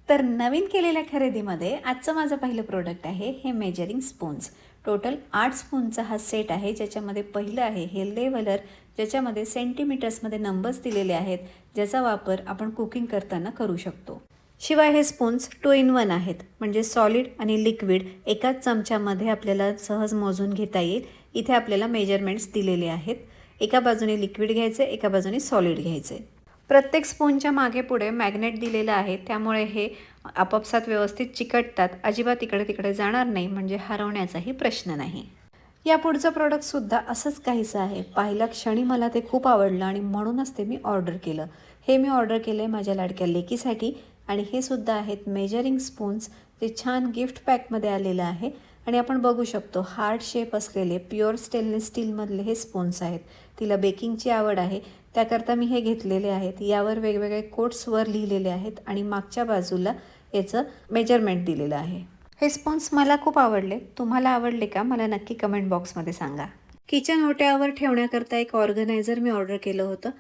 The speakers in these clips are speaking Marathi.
तर नवीन केलेल्या खरेदीमध्ये आजचं माझं पहिलं प्रोडक्ट आहे हे मेजरिंग स्पून्स. टोटल 8 स्पूनचा हा सेट आहे, ज्याच्यामध्ये पहिलं आहे हे लेवलर, ज्याच्यामध्ये सेंटीमीटर्समध्ये नंबर्स दिलेले आहेत, ज्याचा वापर आपण कुकिंग करताना करू शकतो. शिवाय हे स्पून्स 2 in 1 आहेत, म्हणजे सॉलिड आणि लिक्विड एकाच चमच्यामध्ये आपल्याला सहज मोजून घेता येईल. इथे आपल्याला मेजरमेंट्स दिलेले आहेत. एका बाजूने लिक्विड घ्यायचे, एका बाजूने सॉलिड घ्यायचे. प्रत्येक स्पूनच्या मागे पुढे मॅग्नेट दिलेलं आहे, त्यामुळे हे आपापसात व्यवस्थित चिकटतात, अजिबात इकडे तिकडे जाणार नाही, म्हणजे हरवण्याचाही प्रश्न नाही. या पुढचं प्रोडक्टसुद्धा असंच काहीसं आहे. पहिल्या क्षणी मला ते खूप आवडलं आणि म्हणूनच ते मी ऑर्डर केलं. हे मी ऑर्डर केलं आहे माझ्या लाडक्या लेकीसाठी आणि हे सुद्धा आहेत मेजरिंग स्पून्स, जे छान गिफ्ट पॅकमध्ये आलेलं आहे. आणि आपण बघू शकतो हार्ट शेप असलेले प्युअर स्टेनलेस स्टीलमधले हे स्पून्स आहेत. तिला बेकिंगची आवड आहे, त्याकरता मी हे घेतलेले आहेत. यावर वेगवेगळे कोट्सवर लिहिलेले आहेत आणि मागच्या बाजूला याचं मेजरमेंट दिलेलं आहे. हे स्पून्स मला खूप आवडले. तुम्हाला आवडले का? मला नक्की कमेंट बॉक्समध्ये सांगा. किचन ओट्यावर ठेवण्याकरता एक ऑर्गनायझर मी ऑर्डर केलं होतं.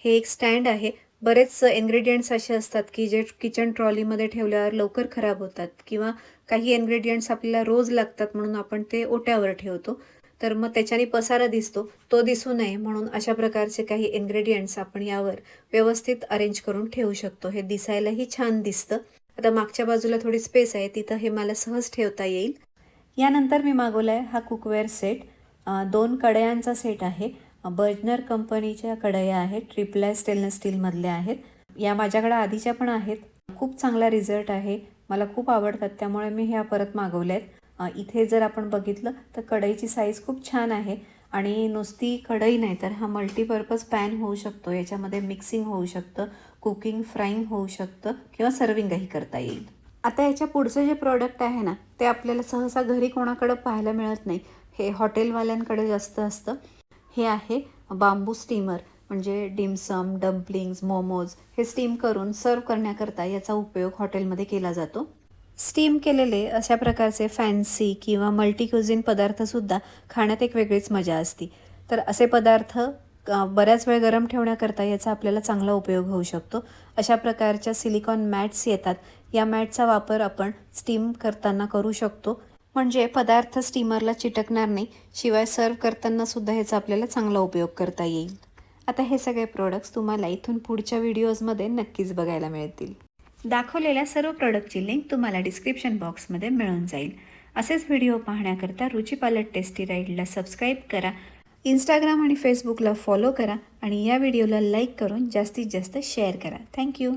हे एक स्टँड आहे. बरेच इन्ग्रेडियंट्स असे असतात की जे किचन ट्रॉलीमध्ये ठेवल्यावर लवकर खराब होतात किंवा काही इन्ग्रेडियंट्स आपल्याला रोज लागतात, म्हणून आपण ते ओट्यावर ठेवतो. तर मग त्याच्याने पसारा दिसतो, तो दिसू नये म्हणून अशा प्रकारचे काही इन्ग्रेडियंट्स आपण यावर व्यवस्थित अरेंज करून ठेवू शकतो. हे दिसायलाही छान दिसतं. आता मागच्या बाजूला थोडी स्पेस आहे, तिथं हे मला सहज ठेवता येईल. यानंतर मी मागवला आहे हा कुकवेअर सेट. 2 कढयांचा सेट आहे. बर्जनर कंपनीच्या कढया आहेत, ट्रिपल स्टेनलेस स्टीलमधल्या आहेत. या माझ्याकडे आधीच्या पण आहेत. खूप चांगला रिझल्ट आहे, मला खूप आवडतात, त्यामुळे मी ह्या परत मागवल्या आहेत. इथे जर आपण बघितलं तर कढईची साईज खूप छान आहे आणि नुसती कढई नाही तर हा मल्टीपर्पज पॅन होऊ शकतो. याच्यामध्ये मिक्सिंग होऊ शकतं, कुकिंग फ्राईंग होऊ शकतं किंवा सर्विंगही करता येईल. आता याच्या पुढचं जे प्रोडक्ट आहे ना, ते आपल्याला सहसा घरी कोणाकडं पाहायला मिळत नाही. हे हॉटेलवाल्यांकडे जास्त असतं. हे आहे बांबू स्टीमर, म्हणजे डिमसम, डम्पलिंग्स, मोमोज हे स्टीम करून सर्व करण्याकरता याचा उपयोग हॉटेलमध्ये केला जातो. स्टीम केलेले अशा प्रकारचे फॅन्सी किंवा मल्टी क्युझिन पदार्थसुद्धा खाण्यात एक वेगळीच मजा असते. तर असे पदार्थ बऱ्याच वेळ गरम ठेवण्याकरता याचा आपल्याला चांगला उपयोग होऊ शकतो. अशा प्रकारच्या सिलिकॉन मॅट्स येतात. या मॅटचा वापर आपण स्टीम करताना करू शकतो, म्हणजे पदार्थ स्टीमरला चिटकणार नाही. शिवाय सर्व करताना सुद्धा ह्याचा आपल्याला चांगला उपयोग करता येईल. आता हे सगळे प्रोडक्ट्स तुम्हाला इथून पुढच्या व्हिडिओजमध्ये नक्कीच बघायला मिळतील. दाखवलेल्या सर्व प्रोडक्टची लिंक तुम्हाला डिस्क्रिप्शन बॉक्समध्ये मिळून जाईल. असेच व्हिडिओ पाहण्याकरता रुचीपालट टेस्टी राईडला सबस्क्राईब करा, इंस्टाग्राम आणि फेसबुकला फॉलो करा आणि या व्हिडिओला लाईक करून जास्तीत जास्त शेअर करा. थँक्यू.